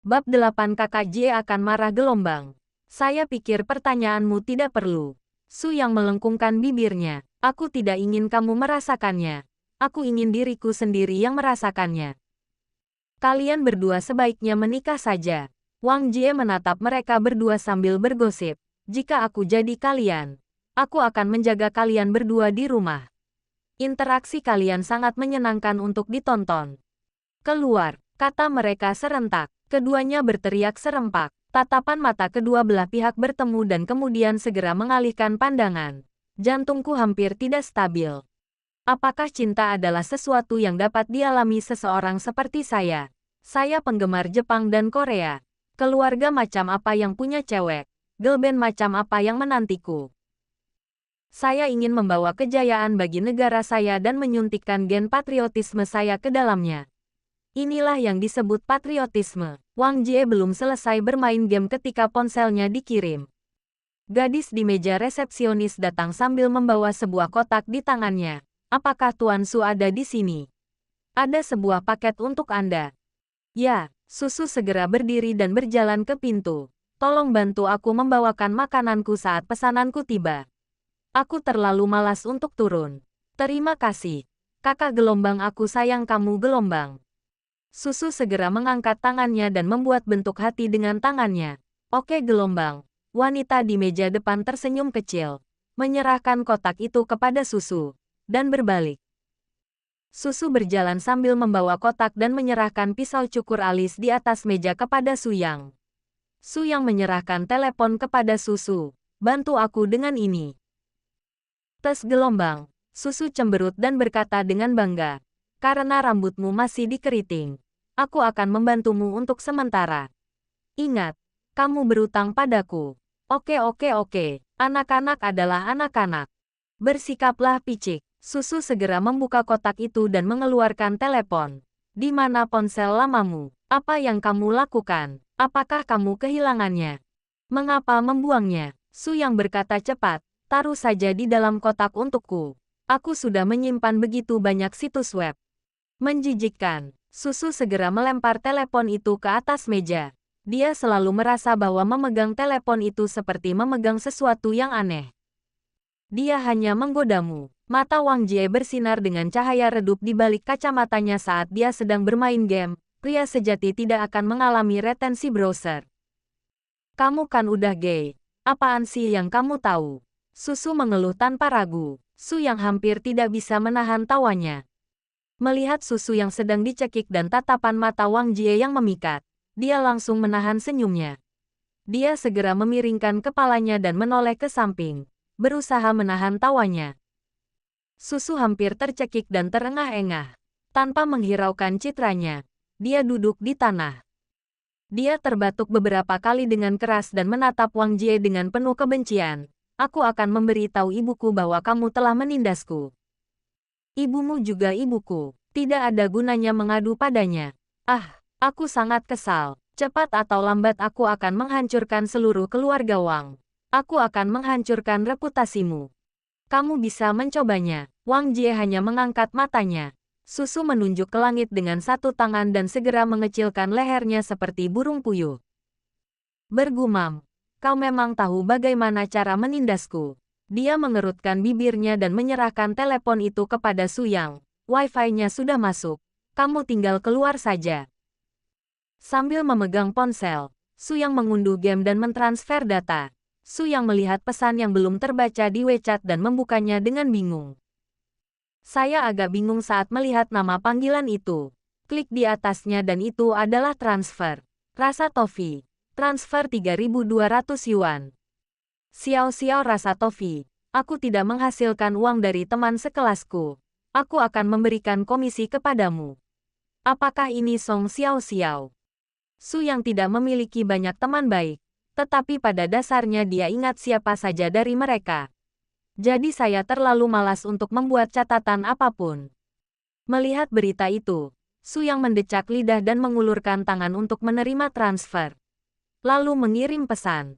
Bab 8 Kakak Jie akan marah gelombang. Saya pikir pertanyaanmu tidak perlu. Su yang melengkungkan bibirnya. Aku tidak ingin kamu merasakannya. Aku ingin diriku sendiri yang merasakannya. Kalian berdua sebaiknya menikah saja. Wang Jie menatap mereka berdua sambil bergosip. Jika aku jadi kalian, aku akan menjaga kalian berdua di rumah. Interaksi kalian sangat menyenangkan untuk ditonton. Keluar, kata mereka serentak. Keduanya berteriak serempak. Tatapan mata kedua belah pihak bertemu dan kemudian segera mengalihkan pandangan. Jantungku hampir tidak stabil. Apakah cinta adalah sesuatu yang dapat dialami seseorang seperti saya? Saya penggemar Jepang dan Korea. Keluarga macam apa yang punya cewek? Girl band macam apa yang menantiku? Saya ingin membawa kejayaan bagi negara saya dan menyuntikkan gen patriotisme saya ke dalamnya. Inilah yang disebut patriotisme. Wang Jie belum selesai bermain game ketika ponselnya dikirim. Gadis di meja resepsionis datang sambil membawa sebuah kotak di tangannya. Apakah Tuan Su ada di sini? Ada sebuah paket untuk Anda. Ya, Susu segera berdiri dan berjalan ke pintu. Tolong bantu aku membawakan makananku saat pesananku tiba. Aku terlalu malas untuk turun. Terima kasih. Kakak gelombang, aku sayang kamu gelombang. Susu segera mengangkat tangannya dan membuat bentuk hati dengan tangannya. Oke gelombang. Wanita di meja depan tersenyum kecil. Menyerahkan kotak itu kepada Susu. Dan berbalik. Susu berjalan sambil membawa kotak dan menyerahkan pisau cukur alis di atas meja kepada Suyang. Suyang menyerahkan telepon kepada Susu. Bantu aku dengan ini. Tes gelombang. Susu cemberut dan berkata dengan bangga. Karena rambutmu masih dikeriting, aku akan membantumu untuk sementara. Ingat, kamu berutang padaku. Oke. Anak-anak adalah anak-anak. Bersikaplah picik. Susu segera membuka kotak itu dan mengeluarkan telepon. Di mana ponsel lamamu? Apa yang kamu lakukan? Apakah kamu kehilangannya? Mengapa membuangnya? Su yang berkata cepat. Taruh saja di dalam kotak untukku. Aku sudah menyimpan begitu banyak situs web. Menjijikkan. Susu segera melempar telepon itu ke atas meja. Dia selalu merasa bahwa memegang telepon itu seperti memegang sesuatu yang aneh. Dia hanya menggodamu. Mata Wang Jie bersinar dengan cahaya redup di balik kacamatanya saat dia sedang bermain game. Pria sejati tidak akan mengalami retensi browser. Kamu kan udah gay. Apaan sih yang kamu tahu? Susu mengeluh tanpa ragu. Su yang hampir tidak bisa menahan tawanya. Melihat Susu yang sedang dicekik dan tatapan mata Wang Jie yang memikat, dia langsung menahan senyumnya. Dia segera memiringkan kepalanya dan menoleh ke samping, berusaha menahan tawanya. Susu hampir tercekik dan terengah-engah. Tanpa menghiraukan citranya, dia duduk di tanah. Dia terbatuk beberapa kali dengan keras dan menatap Wang Jie dengan penuh kebencian. Aku akan memberitahu ibuku bahwa kamu telah menindasku. Ibumu juga ibuku. Tidak ada gunanya mengadu padanya. Aku sangat kesal. Cepat atau lambat aku akan menghancurkan seluruh keluarga Wang. Aku akan menghancurkan reputasimu. Kamu bisa mencobanya. Wang Jie hanya mengangkat matanya. Susu menunjuk ke langit dengan satu tangan dan segera mengecilkan lehernya seperti burung puyuh. Bergumam. Kau memang tahu bagaimana cara menindasku. Dia mengerutkan bibirnya dan menyerahkan telepon itu kepada Suyang. Wi-Fi-nya sudah masuk. Kamu tinggal keluar saja. Sambil memegang ponsel, Suyang mengunduh game dan mentransfer data. Suyang melihat pesan yang belum terbaca di WeChat dan membukanya dengan bingung. Saya agak bingung saat melihat nama panggilan itu. Klik di atasnya dan itu adalah transfer. Rasa tofi. Transfer 3.200 yuan. Xiao rasa tofi. Aku tidak menghasilkan uang dari teman sekelasku. Aku akan memberikan komisi kepadamu. Apakah ini Song Xiao? Su yang tidak memiliki banyak teman baik. Tetapi pada dasarnya dia ingat siapa saja dari mereka. Jadi saya terlalu malas untuk membuat catatan apapun. Melihat berita itu, Su yang mendecak lidah dan mengulurkan tangan untuk menerima transfer. Lalu mengirim pesan.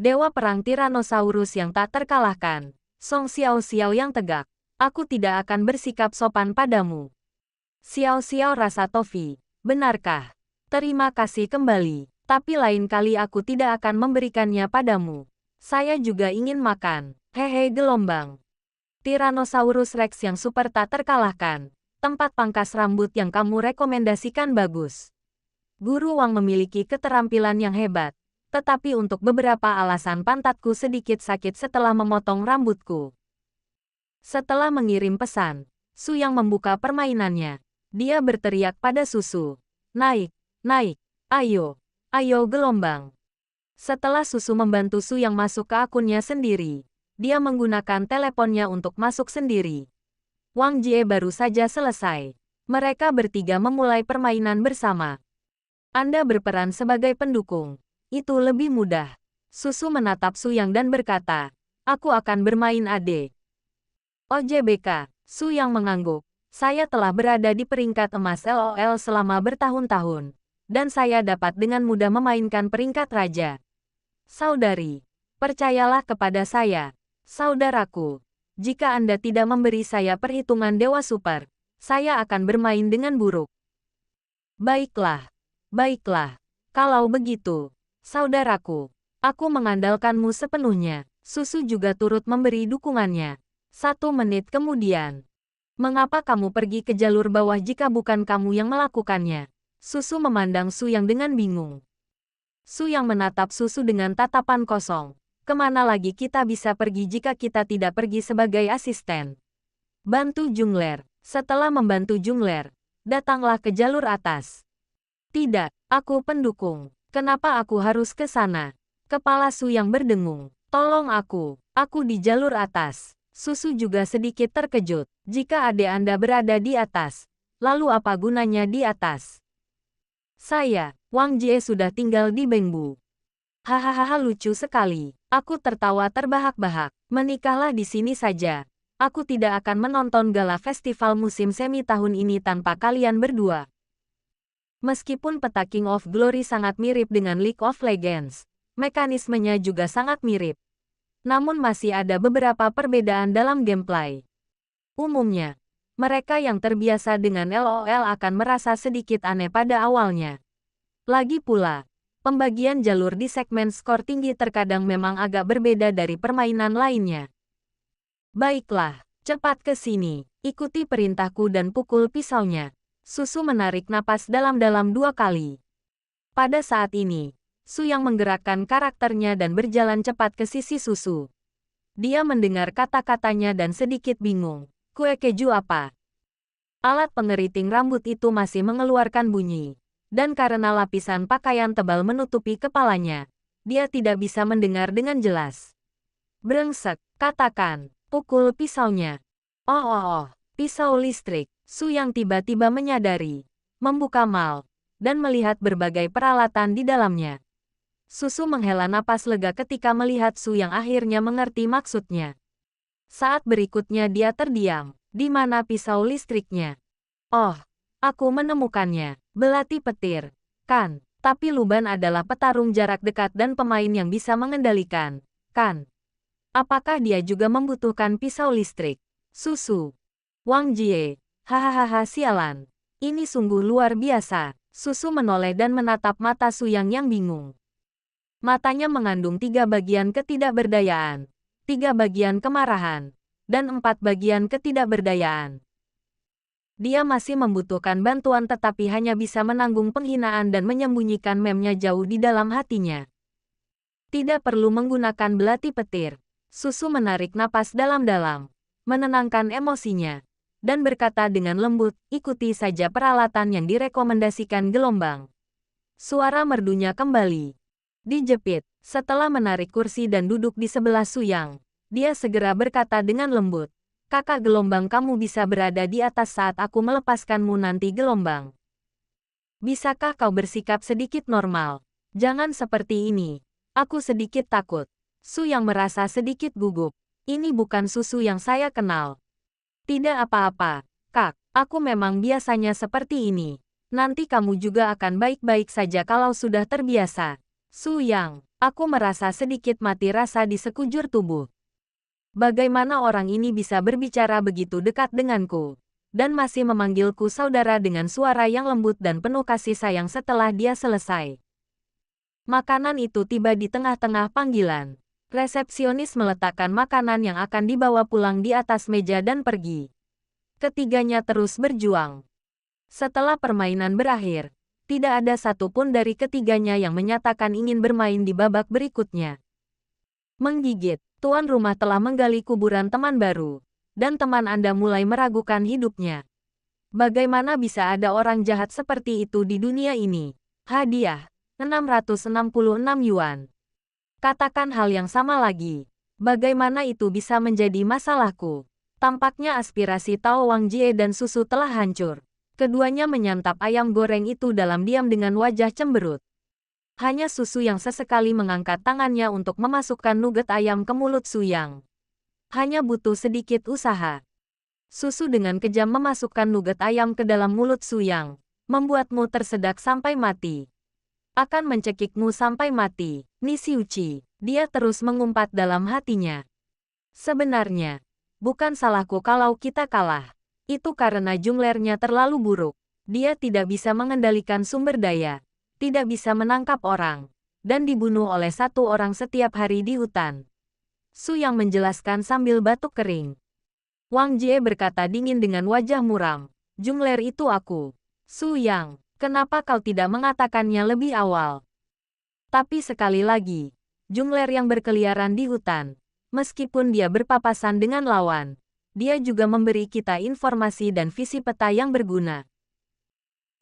Dewa perang Tyrannosaurus yang tak terkalahkan. Song Xiao yang tegak. Aku tidak akan bersikap sopan padamu. Xiao rasa tofi. Benarkah? Terima kasih kembali. Tapi lain kali aku tidak akan memberikannya padamu. Saya juga ingin makan. Hehe gelombang. Tyrannosaurus Rex yang super tak terkalahkan. Tempat pangkas rambut yang kamu rekomendasikan bagus. Guru Wang memiliki keterampilan yang hebat. Tetapi untuk beberapa alasan pantatku sedikit sakit setelah memotong rambutku. Setelah mengirim pesan, Su yang membuka permainannya. Dia berteriak pada Susu. Naik, naik, ayo, ayo gelombang. Setelah Susu membantu Su yang masuk ke akunnya sendiri, dia menggunakan teleponnya untuk masuk sendiri. Wang Jie baru saja selesai. Mereka bertiga memulai permainan bersama. Anda berperan sebagai pendukung. Itu lebih mudah. Susu menatap Su Yang dan berkata, aku akan bermain AD. OJBK, Su Yang mengangguk. Saya telah berada di peringkat emas LOL selama bertahun-tahun. Dan saya dapat dengan mudah memainkan peringkat raja. Saudari, percayalah kepada saya. Saudaraku, jika Anda tidak memberi saya perhitungan Dewa Super, saya akan bermain dengan buruk. Baiklah, baiklah. Kalau begitu, saudaraku, aku mengandalkanmu sepenuhnya. Susu juga turut memberi dukungannya. 1 menit kemudian. Mengapa kamu pergi ke jalur bawah jika bukan kamu yang melakukannya? Susu memandang Su Yang dengan bingung. Su Yang menatap Susu dengan tatapan kosong. Kemana lagi kita bisa pergi jika kita tidak pergi sebagai asisten? Bantu jungler. Setelah membantu jungler, datanglah ke jalur atas. Tidak, aku pendukung. Kenapa aku harus ke sana? Kepala Su Yang berdengung. Tolong aku di jalur atas. Susu juga sedikit terkejut. Jika adik Anda berada di atas, lalu apa gunanya di atas? Saya, Wang Jie sudah tinggal di Bengbu. Hahaha lucu sekali. Aku tertawa terbahak-bahak. Menikahlah di sini saja. Aku tidak akan menonton gala festival musim semi tahun ini tanpa kalian berdua. Meskipun peta King of Glory sangat mirip dengan League of Legends, mekanismenya juga sangat mirip. Namun masih ada beberapa perbedaan dalam gameplay. Umumnya, mereka yang terbiasa dengan LOL akan merasa sedikit aneh pada awalnya. Lagi pula, pembagian jalur di segmen skor tinggi terkadang memang agak berbeda dari permainan lainnya. Baiklah, cepat ke sini, ikuti perintahku dan pukul pisaunya. Susu menarik napas dalam-dalam 2 kali. Pada saat ini, Su Yang menggerakkan karakternya dan berjalan cepat ke sisi Susu. Dia mendengar kata-katanya dan sedikit bingung. Kue keju apa? Alat pengeriting rambut itu masih mengeluarkan bunyi. Dan karena lapisan pakaian tebal menutupi kepalanya, dia tidak bisa mendengar dengan jelas. Brengsek, katakan, pukul pisaunya. Oh, pisau listrik. Su Yang tiba-tiba menyadari, membuka mal, dan melihat berbagai peralatan di dalamnya. Susu menghela napas lega ketika melihat Su Yang akhirnya mengerti maksudnya. Saat berikutnya dia terdiam. Di mana pisau listriknya? Oh, aku menemukannya. Belati petir. Kan, tapi Luban adalah petarung jarak dekat dan pemain yang bisa mengendalikan. Kan? Apakah dia juga membutuhkan pisau listrik? Susu. Wang Jie. Hahaha sialan. Ini sungguh luar biasa. Susu menoleh dan menatap mata Su Yang bingung. Matanya mengandung 3 bagian ketidakberdayaan, 3 bagian kemarahan, dan 4 bagian ketidakberdayaan. Dia masih membutuhkan bantuan tetapi hanya bisa menanggung penghinaan dan menyembunyikan memnya jauh di dalam hatinya. Tidak perlu menggunakan belati petir. Susu menarik napas dalam-dalam, menenangkan emosinya, dan berkata dengan lembut, ikuti saja peralatan yang direkomendasikan gelombang. Suara merdunya kembali. Dijepit, setelah menarik kursi dan duduk di sebelah Su Yang. Dia segera berkata dengan lembut, kakak gelombang kamu bisa berada di atas saat aku melepaskanmu nanti gelombang. Bisakah kau bersikap sedikit normal? Jangan seperti ini. Aku sedikit takut. Su Yang merasa sedikit gugup. Ini bukan Susu yang saya kenal. Tidak apa-apa, Kak. Aku memang biasanya seperti ini. Nanti kamu juga akan baik-baik saja kalau sudah terbiasa. Su Yang, aku merasa sedikit mati rasa di sekujur tubuh. Bagaimana orang ini bisa berbicara begitu dekat denganku? dan masih memanggilku saudara dengan suara yang lembut dan penuh kasih sayang setelah dia selesai. Makanan itu tiba di tengah-tengah panggilan. Resepsionis meletakkan makanan yang akan dibawa pulang di atas meja dan pergi. Ketiganya terus berjuang. Setelah permainan berakhir, tidak ada satupun dari ketiganya yang menyatakan ingin bermain di babak berikutnya. Menggigit, tuan rumah telah menggali kuburan teman baru, dan teman Anda mulai meragukan hidupnya. Bagaimana bisa ada orang jahat seperti itu di dunia ini? Hadiah, 666 yuan. Katakan hal yang sama lagi. Bagaimana itu bisa menjadi masalahku? Tampaknya aspirasi Tao Wang Jie dan susu telah hancur. Keduanya menyantap ayam goreng itu dalam diam dengan wajah cemberut. Hanya susu yang sesekali mengangkat tangannya untuk memasukkan nugget ayam ke mulut Su Yang. Hanya butuh sedikit usaha. Susu dengan kejam memasukkan nugget ayam ke dalam mulut Su Yang, membuatmu tersedak sampai mati. Akan mencekikmu sampai mati, Nisiuchi. Dia terus mengumpat dalam hatinya. Sebenarnya, bukan salahku kalau kita kalah. Itu karena junglernya terlalu buruk. Dia tidak bisa mengendalikan sumber daya, tidak bisa menangkap orang, dan dibunuh oleh satu orang setiap hari di hutan. Su Yang menjelaskan sambil batuk kering. Wang Jie berkata dingin dengan wajah muram. Jungler itu aku. Su Yang, kenapa kau tidak mengatakannya lebih awal? Tapi sekali lagi, jungler yang berkeliaran di hutan, meskipun dia berpapasan dengan lawan, dia juga memberi kita informasi dan visi peta yang berguna.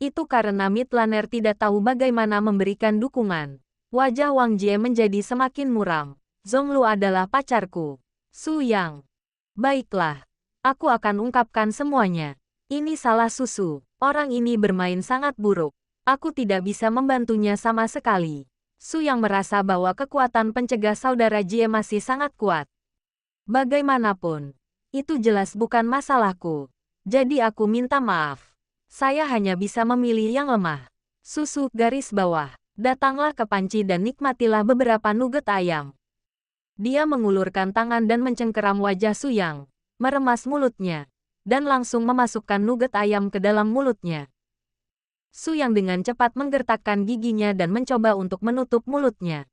Itu karena Midlaner tidak tahu bagaimana memberikan dukungan. Wajah Wang Jie menjadi semakin muram. Zhonglu adalah pacarku. Su Yang. Baiklah. Aku akan ungkapkan semuanya. Ini salah susu. Orang ini bermain sangat buruk. Aku tidak bisa membantunya sama sekali. Su Yang merasa bahwa kekuatan pencegah saudara Jie masih sangat kuat. Bagaimanapun, itu jelas bukan masalahku. Jadi aku minta maaf. Saya hanya bisa memilih yang lemah. Susu garis bawah. Datanglah ke panci dan nikmatilah beberapa nugget ayam. Dia mengulurkan tangan dan mencengkeram wajah Su Yang, meremas mulutnya, dan langsung memasukkan nugget ayam ke dalam mulutnya. Su Yang dengan cepat menggertakkan giginya dan mencoba untuk menutup mulutnya.